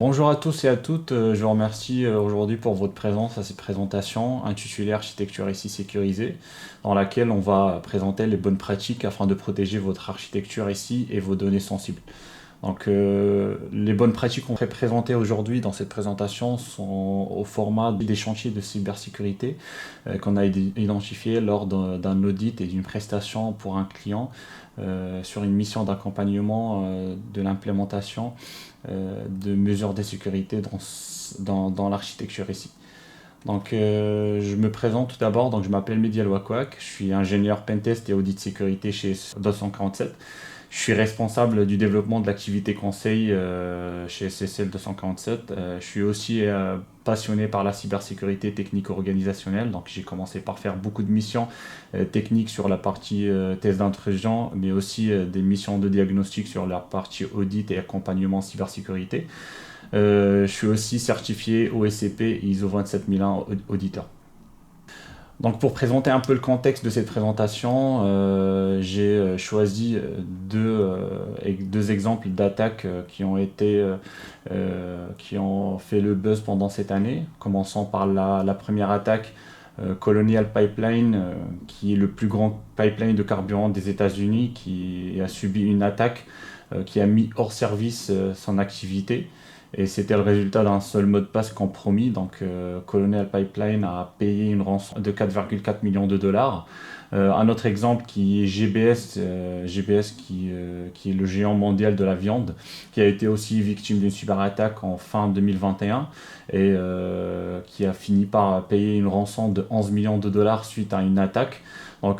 Bonjour à tous et à toutes, je vous remercie aujourd'hui pour votre présence à cette présentation intitulée Architecture ici sécurisée, dans laquelle on va présenter les bonnes pratiques afin de protéger votre architecture ici et vos données sensibles. Les bonnes qu'on va présenter aujourd'hui dans cette présentation sont au format des chantiers de cybersécurité qu'on a identifiés lors d'un audit et d'une prestation pour un client sur une mission d'accompagnement de l'implémentation de mesures de sécurité dans l'architecture ici. Je me présente tout d'abord. Je m'appelle Mehdi Alouakwak, je suis ingénieur pentest et audit sécurité chez 247. Je suis responsable du développement de l'activité conseil chez SSL 247. Je suis aussi passionné par la cybersécurité technique organisationnelle. Donc j'ai commencé par faire beaucoup de missions techniques sur la partie test d'intrusion, mais aussi des missions de diagnostic sur la partie audit et accompagnement cybersécurité. Je suis aussi certifié OSCP ISO 27001 auditeur. Donc pour présenter un peu le contexte de cette présentation, j'ai choisi deux exemples d'attaques qui ont fait le buzz pendant cette année. Commençons par la première attaque, Colonial Pipeline, qui est le plus grand pipeline de carburant des États-Unis, qui a subi une attaque qui a mis hors service son activité. Et c'était le résultat d'un seul mot de passe compromis. Colonial Pipeline a payé une rançon de 4,4 millions de dollars. Un autre exemple qui est GBS qui est le géant mondial de la viande, qui a été aussi victime d'une cyberattaque en fin 2021 et qui a fini par payer une rançon de 11 millions de dollars suite à une attaque.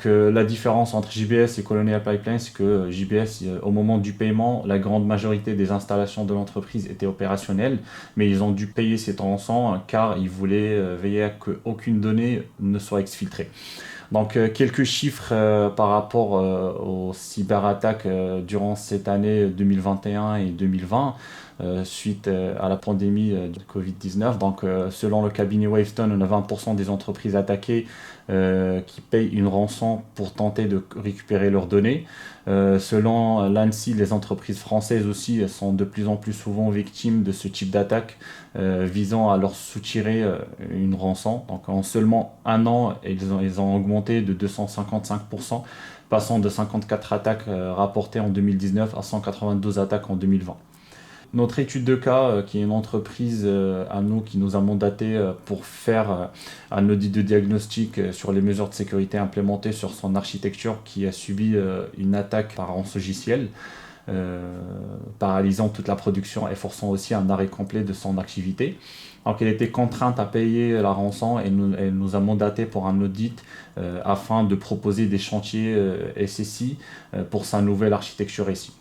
La différence entre JBS et Colonial Pipeline, c'est que JBS, au moment du paiement, la grande majorité des installations de l'entreprise étaient opérationnelles, mais ils ont dû payer cette rançon car ils voulaient veiller à qu'aucune donnée ne soit exfiltrée. Quelques chiffres par rapport aux cyberattaques durant cette année 2021 et 2020 suite à la pandémie de Covid-19. Selon le cabinet Wavestone, on a 20% des entreprises attaquées qui payent une rançon pour tenter de récupérer leurs données. Selon l'ANSSI, les entreprises françaises aussi sont de plus en plus souvent victimes de ce type d'attaque visant à leur soutirer une rançon. En seulement un an, ils ont augmenté de 255%, passant de 54 attaques rapportées en 2019 à 192 attaques en 2020. Notre étude de cas, qui est une entreprise à nous qui nous a mandaté pour faire un audit de diagnostic sur les mesures de sécurité implémentées sur son architecture qui a subi une attaque par rançongiciel, paralysant toute la production et forçant aussi un arrêt complet de son activité. Elle était contrainte à payer la rançon et elle nous a mandaté pour un audit afin de proposer des chantiers SSI pour sa nouvelle architecture ici.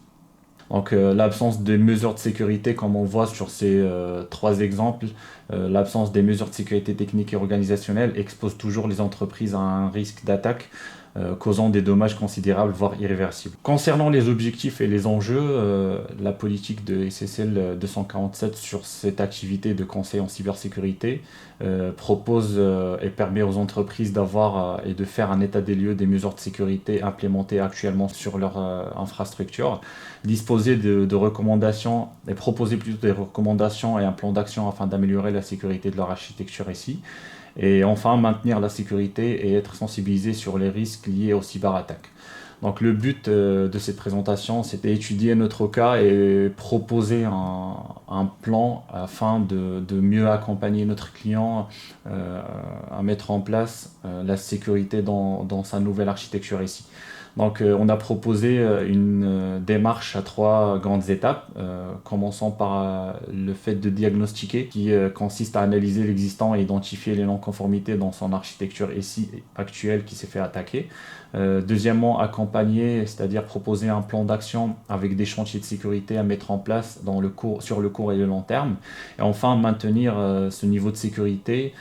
L'absence de mesures de sécurité, comme on voit sur ces trois exemples, l'absence des mesures de sécurité technique et organisationnelle expose toujours les entreprises à un risque d'attaque causant des dommages considérables, voire irréversibles. Concernant les objectifs et les enjeux, la politique de SSL 247 sur cette activité de conseil en cybersécurité propose et permet aux entreprises d'avoir et de faire un état des lieux des mesures de sécurité implémentées actuellement sur leur infrastructure, disposer de recommandations et proposer plutôt des recommandations et un plan d'action afin d'améliorer la sécurité de leur architecture ici. Et enfin, maintenir la sécurité et être sensibilisé sur les risques liés aux cyberattaques. Le but de cette présentation, c'était étudier notre cas et proposer un plan afin de mieux accompagner notre client à mettre en place la sécurité dans sa nouvelle architecture ici. On a proposé une démarche à trois grandes étapes, commençant par le fait de diagnostiquer, qui consiste à analyser l'existant et identifier les non-conformités dans son architecture SI actuelle qui s'est fait attaquer. Deuxièmement, accompagner, c'est-à-dire proposer un plan d'action avec des chantiers de sécurité à mettre en place sur le court et le long terme. Et enfin, maintenir ce niveau de sécurité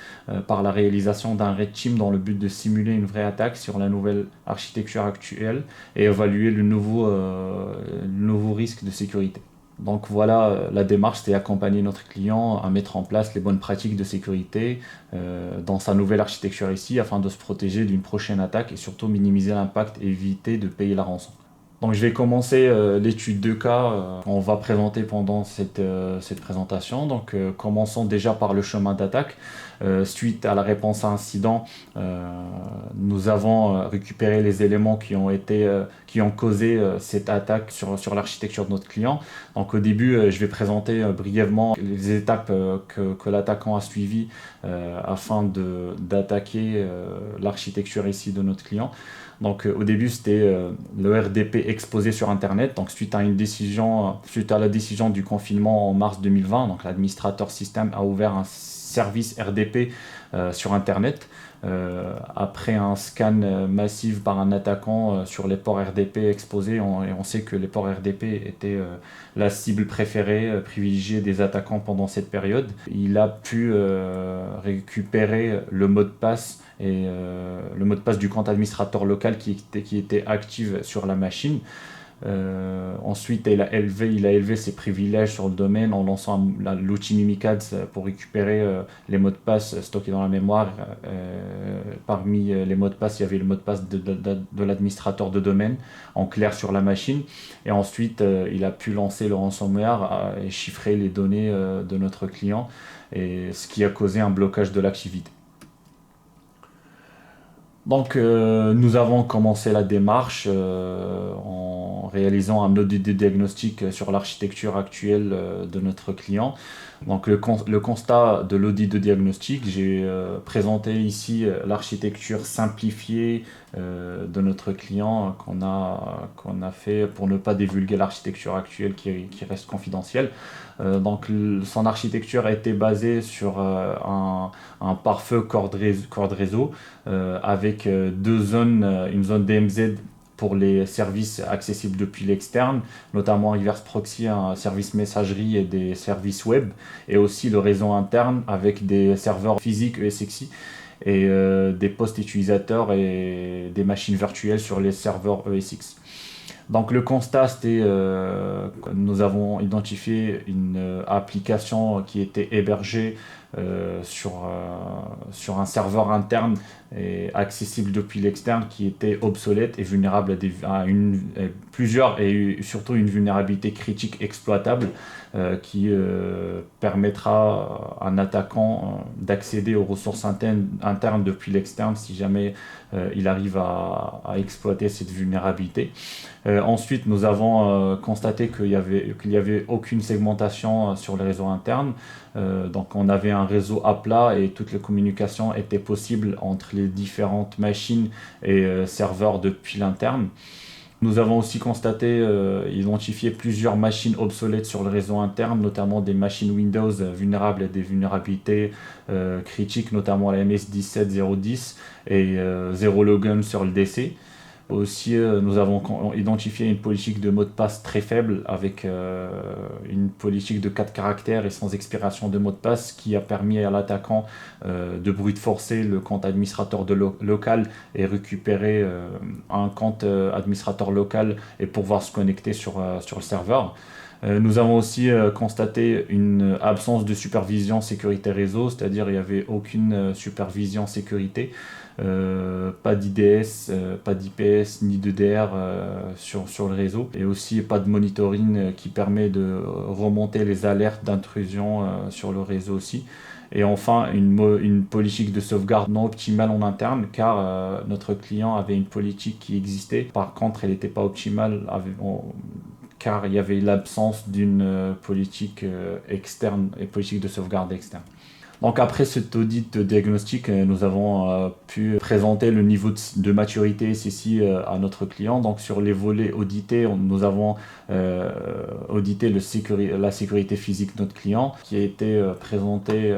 par la réalisation d'un red team dans le but de simuler une vraie attaque sur la nouvelle architecture actuelle et évaluer le nouveau risque de sécurité. La démarche, c'est accompagner notre client à mettre en place les bonnes pratiques de sécurité dans sa nouvelle architecture ici afin de se protéger d'une prochaine attaque et surtout minimiser l'impact et éviter de payer la rançon. Donc je vais commencer l'étude de cas qu'on va présenter pendant cette présentation. Donc commençons déjà par le chemin d'attaque. Suite à la réponse à incident, nous avons récupéré les éléments qui ont causé cette attaque sur l'architecture de notre client. Donc au début, je vais présenter brièvement les étapes que l'attaquant a suivies afin d'attaquer l'architecture ici de notre client. Donc au début, c'était le RDP exposé sur Internet. Donc suite à la décision du confinement en mars 2020, donc l'administrateur système a ouvert un service RDP sur Internet. Après un scan massif par un attaquant sur les ports RDP exposés, et on sait que les ports RDP étaient la cible préférée, privilégiée des attaquants pendant cette période. Il a pu récupérer le mot de passe et le mot de passe du compte administrateur local qui était actif sur la machine. Ensuite, il a élevé ses privilèges sur le domaine en lançant l'outil Mimikatz pour récupérer les mots de passe stockés dans la mémoire. Parmi les mots de passe, il y avait le mot de passe de l'administrateur de domaine en clair sur la machine. Et ensuite, il a pu lancer le ransomware et chiffrer les données de notre client, et ce qui a causé un blocage de l'activité. Donc, nous avons commencé la démarche en réalisant un audit de diagnostic sur l'architecture actuelle de notre client. Donc, le constat de l'audit de diagnostic, j'ai présenté ici l'architecture simplifiée de notre client qu'on a fait pour ne pas divulguer l'architecture actuelle qui reste confidentielle. Donc, son architecture a été basée sur un pare-feu corde réseau avec deux zones, une zone DMZ pour les services accessibles depuis l'externe, notamment Reverse Proxy, un service messagerie et des services web, et aussi le réseau interne avec des serveurs physiques ESXi et des postes utilisateurs et des machines virtuelles sur les serveurs ESX. Donc le constat, c'était que nous avons identifié une application qui était hébergée sur un serveur interne et accessible depuis l'externe, qui était obsolète et vulnérable plusieurs, et surtout une vulnérabilité critique exploitable qui permettra à un attaquant d'accéder aux ressources internes depuis l'externe si jamais il arrive à exploiter cette vulnérabilité. Ensuite, nous avons constaté qu'il y avait aucune segmentation sur les réseaux internes. Donc on avait un réseau à plat et toutes les communications étaient possibles entre les différentes machines et serveurs depuis l'interne. Nous avons aussi identifié plusieurs machines obsolètes sur le réseau interne, notamment des machines Windows vulnérables à des vulnérabilités critiques, notamment la MS17010 et Zero Logon sur le DC. Aussi, nous avons identifié une politique de mot de passe très faible avec une politique de 4 caractères et sans expiration de mot de passe qui a permis à l'attaquant de brute forcer le compte administrateur local et récupérer un compte administrateur local et pouvoir se connecter sur le serveur. Nous avons aussi constaté une absence de supervision sécurité réseau, c'est-à-dire il n'y avait aucune supervision sécurité. Pas d'IDS, pas d'IPS ni d'EDR sur le réseau, et aussi pas de monitoring qui permet de remonter les alertes d'intrusion sur le réseau aussi. Et enfin, une politique de sauvegarde non optimale en interne, car notre client avait une politique qui existait. Par contre, elle n'était pas optimale car il y avait l'absence d'une politique externe et politique de sauvegarde externe. Donc après cet audit de diagnostic, nous avons pu présenter le niveau de maturité SSI à notre client. Donc sur les volets audités, nous avons audité la sécurité physique de notre client, qui a été présenté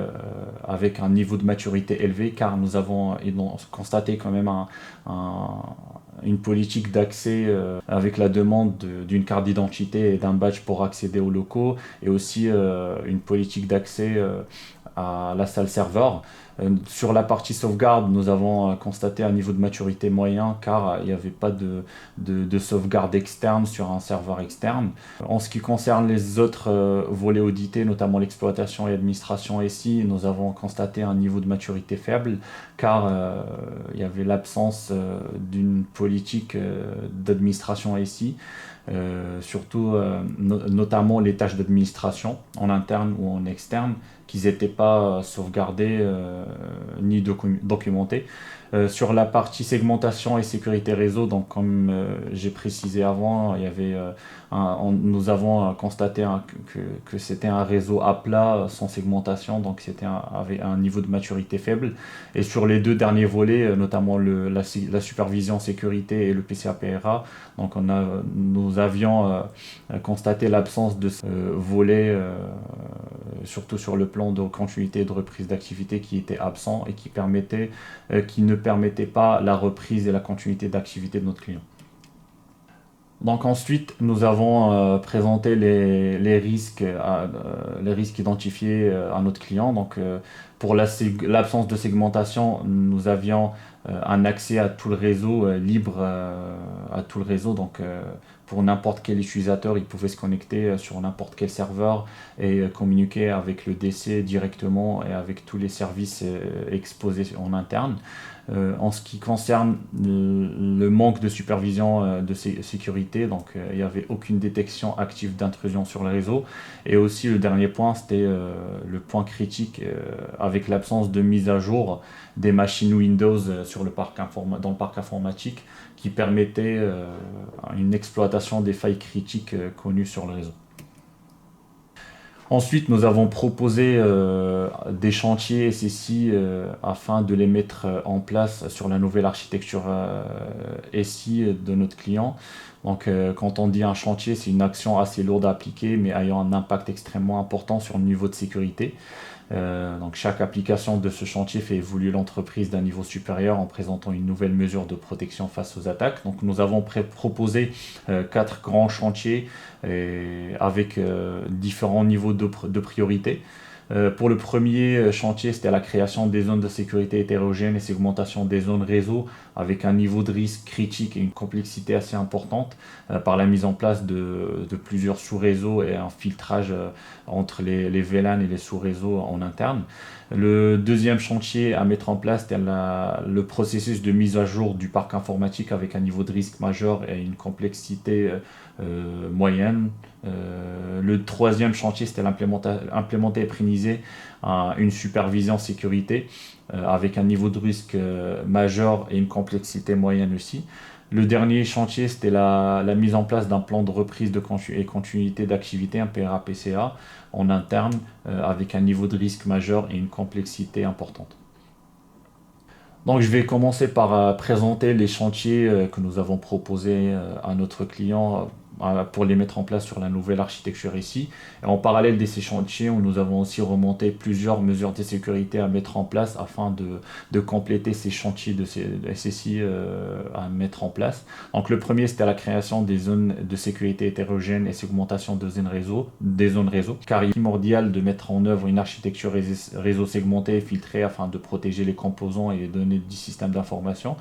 avec un niveau de maturité élevé, car nous avons constaté quand même une politique d'accès avec la demande d'une carte d'identité et d'un badge pour accéder aux locaux, et aussi une politique d'accès à la salle serveur. Sur la partie sauvegarde, nous avons constaté un niveau de maturité moyen, car il n'y avait pas de sauvegarde externe sur un serveur externe. En ce qui concerne les autres volets audités, notamment l'exploitation et l'administration SI, nous avons constaté un niveau de maturité faible, car il y avait l'absence d'une politique politiques d'administration ici, surtout notamment les tâches d'administration en interne ou en externe, qui n'étaient pas sauvegardées ni documentées. Sur la partie segmentation et sécurité réseau, donc comme j'ai précisé avant, il y avait, nous avons constaté que c'était un réseau à plat sans segmentation, donc avait un niveau de maturité faible. Et sur les deux derniers volets, notamment la supervision sécurité et le PCA-PRA, donc nous avions constaté l'absence de ce volet, surtout sur le plan de continuité et de reprise d'activité qui était absent et qui ne permettait pas la reprise et la continuité d'activité de notre client. Donc ensuite, nous avons présenté les risques identifiés à notre client. Donc pour l'absence de segmentation, nous avions un accès à tout le réseau libre à tout le réseau. Donc pour n'importe quel utilisateur, il pouvait se connecter sur n'importe quel serveur et communiquer avec le DC directement et avec tous les services exposés en interne. En ce qui concerne le manque de supervision de sécurité, donc il n'y avait aucune détection active d'intrusion sur le réseau. Et aussi le dernier point, c'était le point critique avec l'absence de mise à jour des machines Windows dans le parc informatique qui permettait une exploitation des failles critiques connues sur le réseau. Ensuite, nous avons proposé des chantiers SSI afin de les mettre en place sur la nouvelle architecture SI de notre client. Donc, quand on dit un chantier, c'est une action assez lourde à appliquer, mais ayant un impact extrêmement important sur le niveau de sécurité. Donc chaque application de ce chantier fait évoluer l'entreprise d'un niveau supérieur en présentant une nouvelle mesure de protection face aux attaques. Donc nous avons proposé 4 grands chantiers avec différents niveaux de priorité. Pour le premier chantier, c'était la création des zones de sécurité hétérogènes et segmentation des zones réseau avec un niveau de risque critique et une complexité assez importante par la mise en place de plusieurs sous-réseaux et un filtrage entre les VLAN et les sous-réseaux en interne. Le deuxième chantier à mettre en place, c'était le processus de mise à jour du parc informatique avec un niveau de risque majeur et une complexité moyenne. Le troisième chantier, c'était implémenter et pérenniser une supervision sécurité avec un niveau de risque majeur et une complexité moyenne aussi. Le dernier chantier, c'était la mise en place d'un plan de reprise et continuité d'activité, un PRA-PCA, en interne, avec un niveau de risque majeur et une complexité importante. Donc je vais commencer par présenter les chantiers que nous avons proposés à notre client pour les mettre en place sur la nouvelle architecture ici. Et en parallèle de ces chantiers, nous avons aussi remonté plusieurs mesures de sécurité à mettre en place afin de compléter ces chantiers de SSI à mettre en place. Donc le premier, c'était la création des zones de sécurité hétérogènes et segmentation des zones réseau, car il est primordial de mettre en œuvre une architecture réseau segmentée et filtrée afin de protéger les composants et les données du système d'information.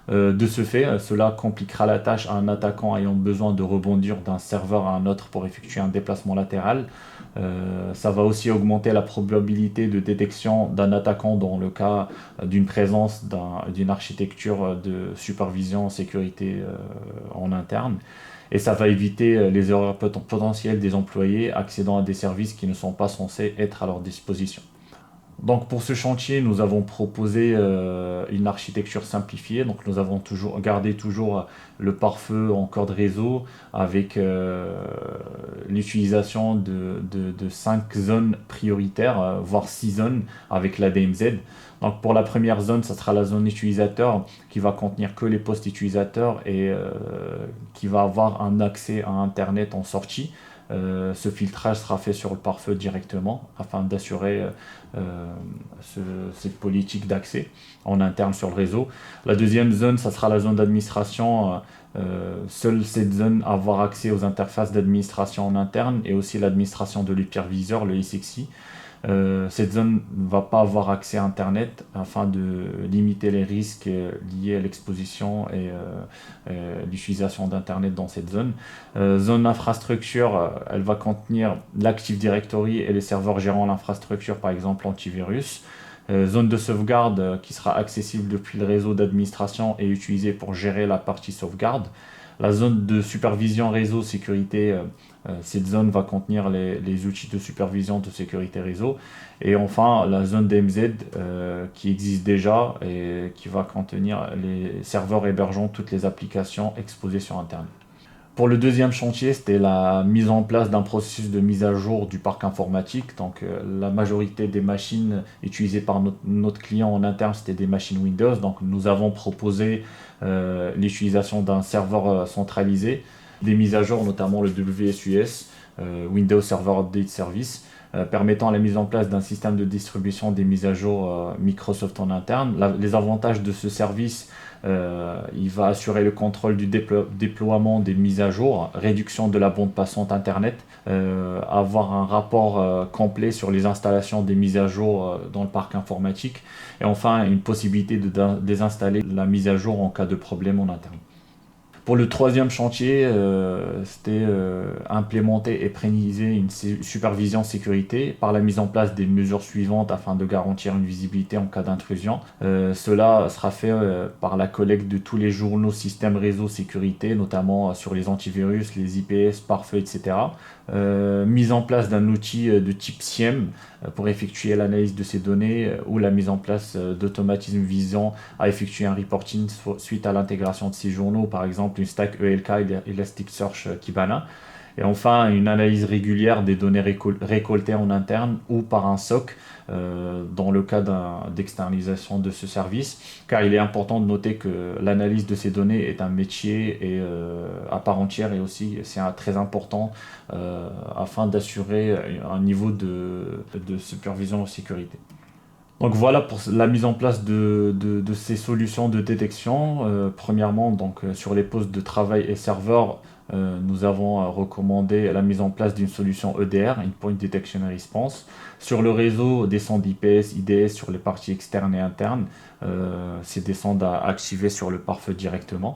De ce fait, cela compliquera la tâche à un attaquant ayant besoin de rebondir d'un serveur à un autre pour effectuer un déplacement latéral. Ça va aussi augmenter la probabilité de détection d'un attaquant dans le cas d'une présence d'une architecture de supervision sécurité en interne. Et ça va éviter les erreurs potentielles des employés accédant à des services qui ne sont pas censés être à leur disposition. Donc pour ce chantier, nous avons proposé une architecture simplifiée. Donc nous avons gardé le pare-feu en corde réseau avec l'utilisation de 5 zones prioritaires, voire 6 zones avec la DMZ. Donc pour la première zone, ça sera la zone utilisateur qui va contenir que les postes utilisateurs et qui va avoir un accès à Internet en sortie. Ce filtrage sera fait sur le pare-feu directement afin d'assurer cette politique d'accès en interne sur le réseau. La deuxième zone, ça sera la zone d'administration. Seule cette zone va avoir accès aux interfaces d'administration en interne et aussi l'administration de l'hyperviseur, le SXI. Cette zone ne va pas avoir accès à Internet afin de limiter les risques liés à l'exposition et l'utilisation d'Internet dans cette zone. Zone infrastructure, elle va contenir l'Active Directory et les serveurs gérant l'infrastructure, par exemple antivirus. Zone de sauvegarde qui sera accessible depuis le réseau d'administration et utilisée pour gérer la partie sauvegarde. La zone de supervision réseau sécurité, cette zone va contenir les outils de supervision de sécurité réseau. Et enfin, la zone DMZ qui existe déjà et qui va contenir les serveurs hébergeant toutes les applications exposées sur Internet. Pour le deuxième chantier, c'était la mise en place d'un processus de mise à jour du parc informatique. Donc, la majorité des machines utilisées par notre client en interne, c'était des machines Windows. Donc, nous avons proposé l'utilisation d'un serveur centralisé, des mises à jour, notamment le WSUS, Windows Server Update Service, permettant la mise en place d'un système de distribution des mises à jour Microsoft en interne. Les avantages de ce service, il va assurer le contrôle du déploiement des mises à jour, réduction de la bande passante Internet, avoir un rapport complet sur les installations des mises à jour dans le parc informatique, et enfin une possibilité de désinstaller la mise à jour en cas de problème en interne. Pour le troisième chantier, c'était implémenter et pérenniser une supervision sécurité par la mise en place des mesures suivantes afin de garantir une visibilité en cas d'intrusion. Cela sera fait par la collecte de tous les journaux système réseau sécurité, notamment sur les antivirus, les IPS, pare-feu, etc. Mise en place d'un outil de type SIEM pour effectuer l'analyse de ces données ou la mise en place d'automatismes visant à effectuer un reporting suite à l'intégration de ces journaux, par exemple une stack ELK et Elasticsearch Kibana. Et enfin, une analyse régulière des données récoltées en interne ou par un SOC dans le cas d'externalisation de ce service, car il est important de noter que l'analyse de ces données est un métier à part entière, et aussi c'est très important afin d'assurer un niveau de supervision en sécurité. Donc voilà pour la mise en place de ces solutions de détection. Premièrement, donc, sur les postes de travail et serveurs, nous avons recommandé la mise en place d'une solution EDR, Endpoint Detection and Response. Sur le réseau, des sondes IPS, IDS sur les parties externes et internes. C'est des sondes à activer sur le pare-feu directement.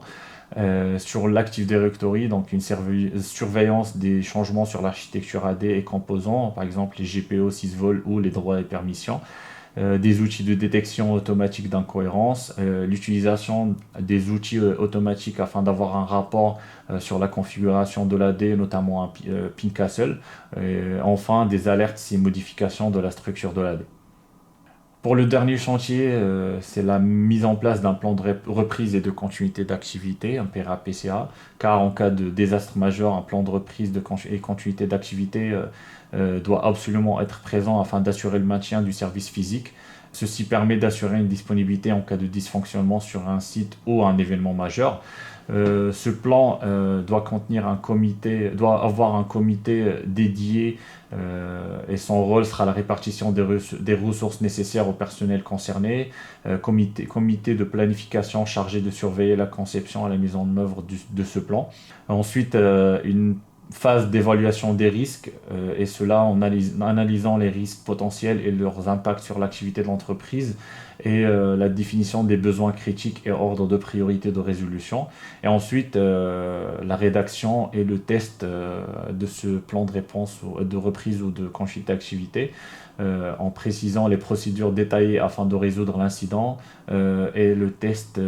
Sur l'Active Directory, donc une surveillance des changements sur l'architecture AD et composants, par exemple les GPO, sysvol ou les droits et permissions. Des outils de détection automatique d'incohérence, l'utilisation des outils automatiques afin d'avoir un rapport sur la configuration de l'AD, notamment un pin castle, et enfin des alertes et modifications de la structure de l'AD. Pour le dernier chantier, c'est la mise en place d'un plan de reprise et de continuité d'activité, un PRA-PCA, car en cas de désastre majeur, un plan de reprise et continuité d'activité doit absolument être présent afin d'assurer le maintien du service physique. Ceci permet d'assurer une disponibilité en cas de dysfonctionnement sur un site ou un événement majeur. Ce plan doit avoir un comité dédié et son rôle sera la répartition des ressources nécessaires au personnel concerné, comité de planification chargé de surveiller la conception et la mise en œuvre de ce plan. Ensuite, une phase d'évaluation des risques, et cela en analysant les risques potentiels et leurs impacts sur l'activité de l'entreprise, et la définition des besoins critiques et ordre de priorité de résolution. Et ensuite, la rédaction et le test de ce plan de réponse, de reprise ou de continuité d'activité, en précisant les procédures détaillées afin de résoudre l'incident, et le test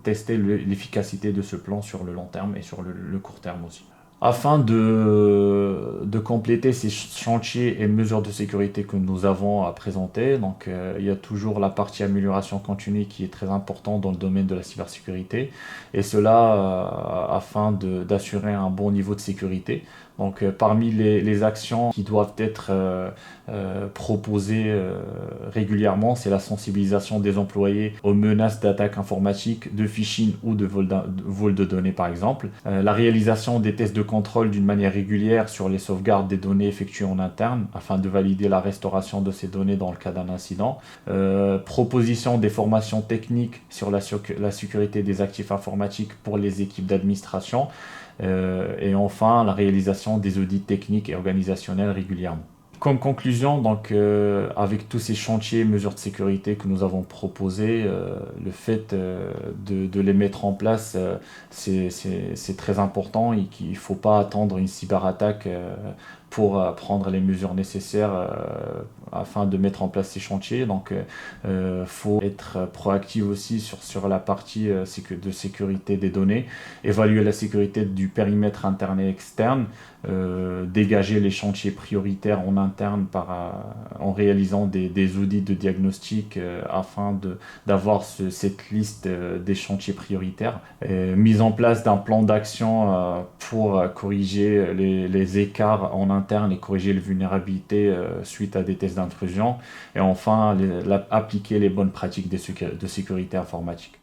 tester l'efficacité de ce plan sur le long terme et sur le court terme aussi. Afin de compléter ces chantiers et mesures de sécurité que nous avons à présenter, donc, il y a toujours la partie amélioration continue qui est très importante dans le domaine de la cybersécurité, et cela afin d'assurer un bon niveau de sécurité. Donc, parmi les actions qui doivent être proposées régulièrement, c'est la sensibilisation des employés aux menaces d'attaque informatique, de phishing ou de vol de données par exemple. La réalisation des tests de contrôle d'une manière régulière sur les sauvegardes des données effectuées en interne afin de valider la restauration de ces données dans le cas d'un incident. Proposition des formations techniques sur la sécurité des actifs informatiques pour les équipes d'administration. Et enfin, la réalisation des audits techniques et organisationnels régulièrement. Comme conclusion, donc, avec tous ces chantiers et mesures de sécurité que nous avons proposés, le fait de les mettre en place, c'est très important, et qu'il ne faut pas attendre une cyberattaque pour prendre les mesures nécessaires afin de mettre en place ces chantiers. Donc, faut être proactif aussi sur la partie de sécurité des données, évaluer la sécurité du périmètre interne et externe, dégager les chantiers prioritaires en interne en réalisant des audits de diagnostic afin d'avoir cette liste des chantiers prioritaires, mise en place d'un plan d'action pour corriger les écarts en interne et corriger les vulnérabilités suite à des tests d'intrusion, et enfin appliquer les bonnes pratiques de sécurité informatique.